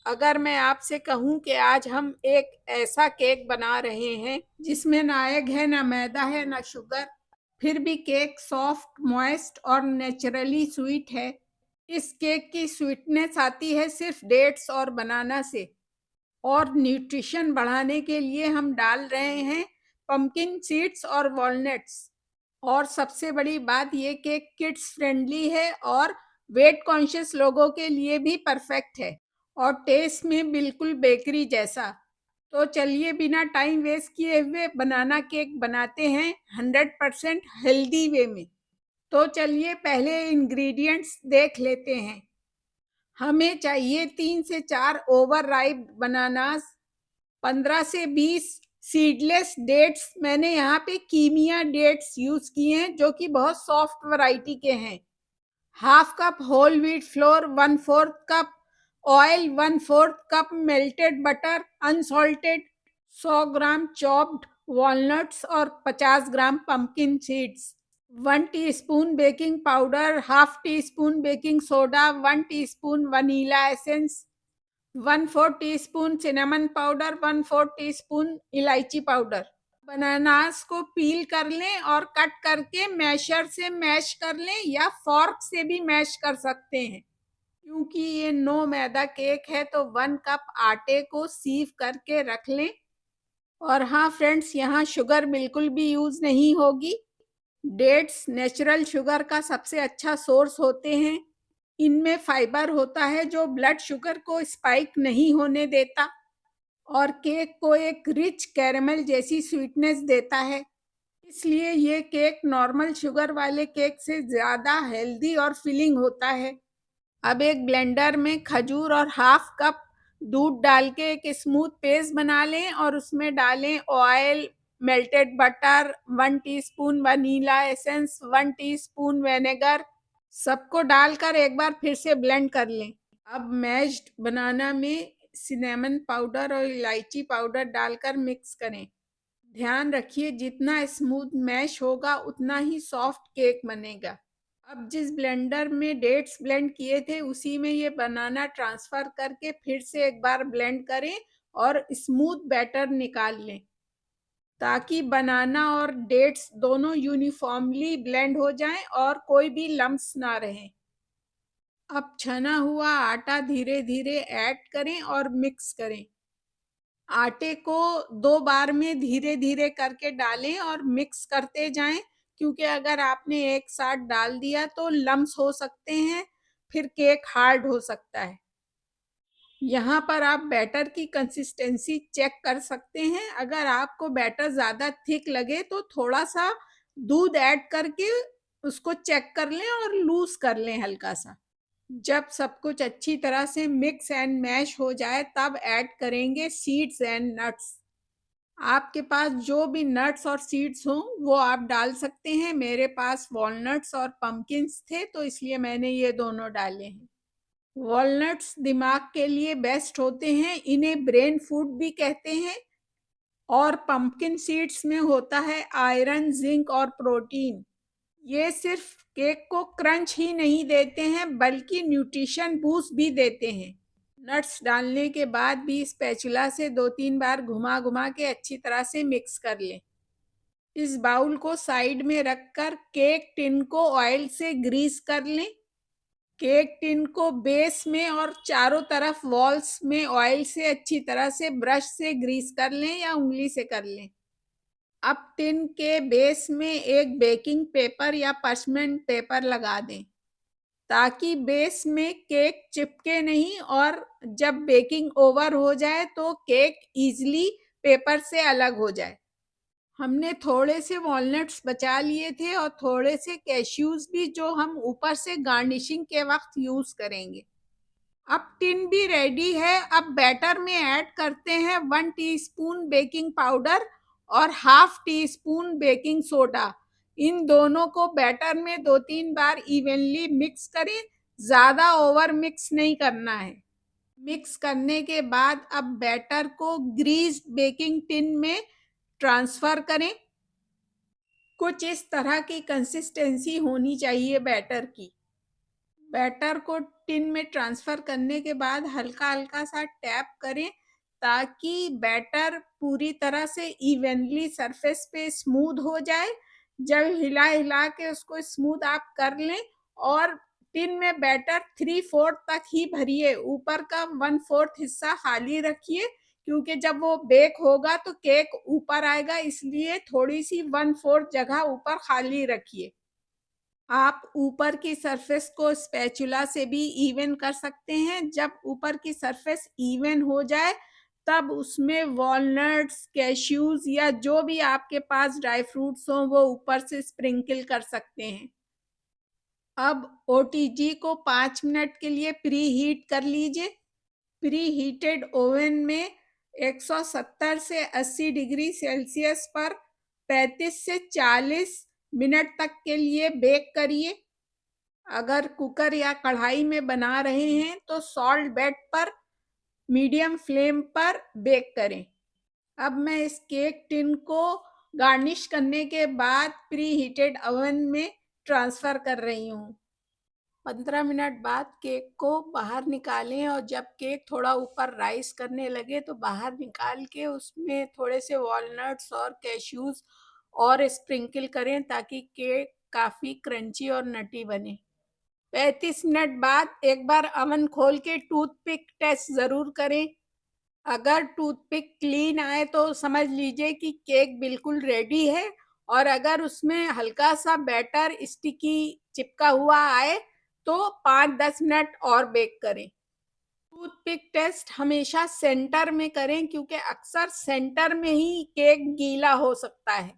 अगर मैं आपसे कहूं कि आज हम एक ऐसा केक बना रहे हैं जिसमें ना एग है, ना मैदा है, ना शुगर, फिर भी केक सॉफ्ट, मॉइस्ट और नेचुरली स्वीट है। इस केक की स्वीटनेस आती है सिर्फ डेट्स और बनाना से। और न्यूट्रिशन बढ़ाने के लिए हम डाल रहे हैं पंपकिन सीड्स और वॉलनट्स। और सबसे बड़ी बात, ये केक किड्स फ्रेंडली है और वेट कॉन्शियस लोगों के लिए भी परफेक्ट है और टेस्ट में बिल्कुल बेकरी जैसा। तो चलिए बिना टाइम वेस्ट किए हुए बनाना केक बनाते हैं 100% हेल्दी वे में। तो चलिए पहले इंग्रेडिएंट्स देख लेते हैं। हमें चाहिए 3 से 4 ओवर राइप बनानास, 15 से 20 सीडलेस डेट्स। मैंने यहाँ पे कीमिया डेट्स यूज किए हैं जो कि बहुत सॉफ्ट वैरायटी के हैं। Half cup whole wheat flour, 1/4 cup oil, 1/4 cup melted butter unsalted, 100 gram chopped walnuts और 50 gram pumpkin seeds, 1 teaspoon baking powder, half teaspoon baking soda, 1 teaspoon vanilla essence, 1/4 teaspoon cinnamon powder, 1/4 teaspoon इलायची powder. Bananas को peel कर लें और cut करके masher से mash कर लें या फॉर्क से भी मैश कर सकते हैं। क्योंकि ये नो मैदा केक है तो 1 कप आटे को सीव करके रख लें। और हाँ फ्रेंड्स, यहाँ शुगर बिल्कुल भी यूज नहीं होगी। डेट्स नेचुरल शुगर का सबसे अच्छा सोर्स होते हैं। इनमें फाइबर होता है जो ब्लड शुगर को स्पाइक नहीं होने देता और केक को एक रिच कैरेमल जैसी स्वीटनेस देता है। इसलिए ये केक नॉर्मल शुगर वाले केक से ज्यादा हेल्दी और फिलिंग होता है। अब एक ब्लेंडर में खजूर और हाफ कप दूध डाल के एक स्मूथ पेस्ट बना लें और उसमें डालें oil, melted butter, 1 teaspoon vanilla essence, 1 teaspoon vinegar. सबको डालकर एक बार फिर से ब्लेंड कर लें। अब मैश्ड बनाना में सिनेमन पाउडर और इलायची पाउडर डालकर मिक्स करें। ध्यान रखिए जितना स्मूथ मैश होगा उतना ही सॉफ्ट केक बनेगा। अब जिस ब्लेंडर में डेट्स ब्लेंड किए थे उसी में ये बनाना ट्रांसफर करके फिर से एक बार ब्लेंड करें और स्मूथ बैटर निकाल लें ताकि बनाना और डेट्स दोनों यूनिफॉर्मली ब्लेंड हो जाएं और कोई भी लम्प्स ना रहें। अब छना हुआ आटा धीरे धीरे ऐड करें और मिक्स करें। आटे को 2 बार में धीरे धीरे करके डालें और मिक्स करते जाएं, क्योंकि अगर आपने एक साथ डाल दिया तो लम्स हो सकते हैं, फिर केक हार्ड हो सकता है। यहाँ पर आप बैटर की कंसिस्टेंसी चेक कर सकते हैं। अगर आपको बैटर ज़्यादा थिक लगे तो थोड़ा सा दूध ऐड करके उसको चेक कर लें और लूज कर लें हल्का सा। जब सब कुछ अच्छी तरह से मिक्स एंड मैश हो जाए तब ऐड करेंगे सीड्स एंड नट्स। आपके पास जो भी नट्स और सीड्स हों वो आप डाल सकते हैं। मेरे पास वॉलनट्स और पंपकिन्स थे तो इसलिए मैंने ये दोनों डाले हैं। वॉलनट्स दिमाग के लिए बेस्ट होते हैं, इन्हें ब्रेन फूड भी कहते हैं। और पंपकिन सीड्स में होता है आयरन, जिंक और प्रोटीन। ये सिर्फ केक को क्रंच ही नहीं देते हैं बल्कि न्यूट्रिशन बूस्ट भी देते हैं। नट्स डालने के बाद भी स्पैचुला से 2-3 बार घुमा घुमा के अच्छी तरह से मिक्स कर लें। इस बाउल को साइड में रखकर केक टिन को ऑयल से ग्रीस कर लें। केक टिन को बेस में और चारों तरफ वॉल्स में ऑयल से अच्छी तरह से ब्रश से ग्रीस कर लें या उंगली से कर लें। अब टिन के बेस में एक बेकिंग पेपर या पर्चमेंट पेपर लगा दें ताकि बेस में केक चिपके नहीं और जब बेकिंग ओवर हो जाए तो केक इजीली पेपर से अलग हो जाए। हमने थोड़े से वॉलनट्स बचा लिए थे और थोड़े से कैश्यूज भी जो हम ऊपर से गार्निशिंग के वक्त यूज करेंगे। अब टिन भी रेडी है। अब बैटर में ऐड करते हैं 1 टीस्पून बेकिंग पाउडर और half teaspoon baking soda. इन दोनों को बैटर में 2-3 बार इवनली मिक्स करें, ज्यादा ओवर मिक्स नहीं करना है। मिक्स करने के बाद अब बैटर को ग्रीस्ड बेकिंग टिन में ट्रांसफर करें। कुछ इस तरह की कंसिस्टेंसी होनी चाहिए बैटर की। बैटर को टिन में ट्रांसफर करने के बाद हल्का-हल्का सा टैप करें ताकि बैटर पूरी तरह से इवनली सरफेस पे स्मूथ हो जाए। जब हिला-हिला के उसको स्मूथ आप कर लें और टिन में बैटर 3/4 तक ही भरिए, ऊपर का 1/4 हिस्सा खाली रखिए क्योंकि जब वो बेक होगा तो केक ऊपर आएगा, इसलिए थोड़ी-सी 1/4 जगह ऊपर खाली रखिए। आप ऊपर की सरफेस को स्पैचुला से भी इवन कर सकते हैं। जब ऊपर की सरफेस इवन हो जाए तब उसमें वॉलनट्स, कैश्यूज या जो भी आपके पास ड्राई फ्रूट्स हों वो ऊपर से स्प्रिंकल कर सकते हैं। अब ओटीजी को 5 मिनट के लिए प्री हीट कर लीजिए। प्री हीटेड ओवन में 170 से 80 डिग्री सेल्सियस पर 35 से 40 मिनट तक के लिए बेक करिए। अगर कुकर या कढ़ाई में बना रहे हैं तो सॉल्ट बेड पर मीडियम फ्लेम पर बेक करें। अब मैं इस केक टिन को गार्निश करने के बाद प्री हीटेड ओवन में ट्रांसफर कर रही हूँ। 15 मिनट बाद केक को बाहर निकालें और जब केक थोड़ा ऊपर राइज करने लगे तो बाहर निकाल के उसमें थोड़े से वॉलनट्स और कैश्यूज और स्प्रिंकल करें ताकि केक काफ़ी क्रंची और नटी बने। 35 मिनट बाद एक बार ओवन खोल के टूथपिक टेस्ट ज़रूर करें। अगर टूथपिक क्लीन आए तो समझ लीजिए कि केक बिल्कुल रेडी है, और अगर उसमें हल्का सा बैटर स्टिकी चिपका हुआ आए तो 5-10 मिनट और बेक करें। टूथपिक टेस्ट हमेशा सेंटर में करें क्योंकि अक्सर सेंटर में ही केक गीला हो सकता है।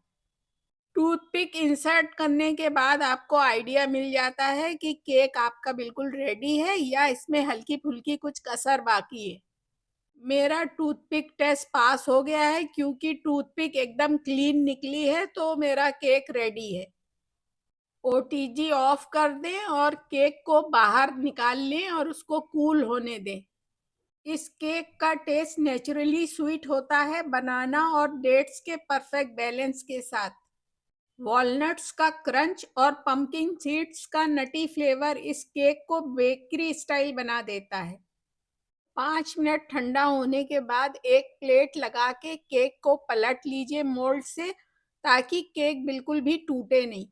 टूथपिक इंसर्ट करने के बाद आपको आइडिया मिल जाता है कि केक आपका बिल्कुल रेडी है या इसमें हल्की फुल्की कुछ कसर बाकी है। मेरा टूथपिक टेस्ट पास हो गया है क्योंकि टूथपिक एकदम क्लीन निकली है, तो मेरा केक रेडी है। ओटीजी ऑफ कर दें और केक को बाहर निकाल लें और उसको कूल होने दें। इस केक का टेस्ट नेचुरली स्वीट होता है, बनाना और डेट्स के परफेक्ट बैलेंस के साथ। वॉलनट्स का क्रंच और पंपकिन सीड्स का नटी फ्लेवर इस केक को बेकरी स्टाइल बना देता है। 5 मिनट ठंडा होने के बाद एक प्लेट लगा के केक को पलट लीजिए मोल्ड से ताकि केक बिल्कुल भी टूटे नहीं।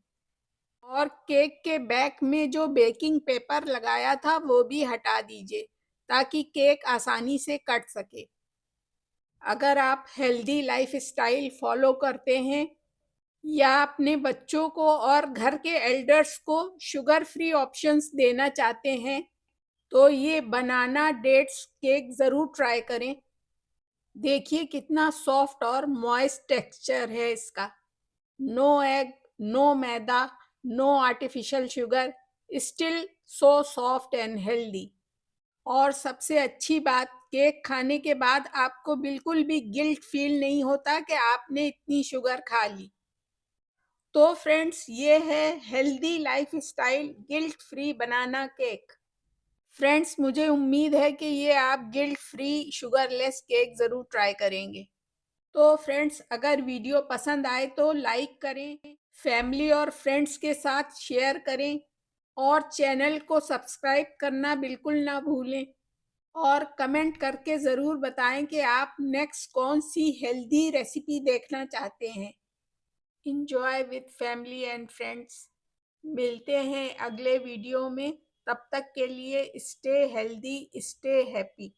और केक के बैक में जो बेकिंग पेपर लगाया था वो भी हटा दीजिए ताकि केक आसानी से कट सके। अगर आप हेल्दी लाइफ स्टाइल फॉलो करते हैं या अपने बच्चों को और घर के एल्डर्स को शुगर फ्री ऑप्शंस देना चाहते हैं तो ये बनाना डेट्स केक ज़रूर ट्राई करें। देखिए कितना सॉफ्ट और मॉइस्ट टेक्सचर है इसका। No egg, no maida, no artificial sugar, still so soft and healthy. और सबसे अच्छी बात, केक खाने के बाद आपको बिल्कुल भी गिल्ट फील नहीं होता कि आपने इतनी शुगर खा ली। तो फ्रेंड्स, ये है healthy lifestyle guilt free banana cake. Friends, मुझे उम्मीद है कि ये आप गिल्ट फ्री शुगरलेस केक ज़रूर ट्राई करेंगे। तो फ्रेंड्स, अगर वीडियो पसंद आए तो लाइक करें, फैमिली और फ्रेंड्स के साथ शेयर करें और चैनल को सब्सक्राइब करना बिल्कुल ना भूलें। और कमेंट करके ज़रूर बताएं कि आप नेक्स्ट कौन सी हेल्दी रेसिपी देखना चाहते हैं। Enjoy with family and friends. मिलते हैं अगले वीडियो में। तब तक के लिए स्टे हेल्दी, स्टे हैप्पी।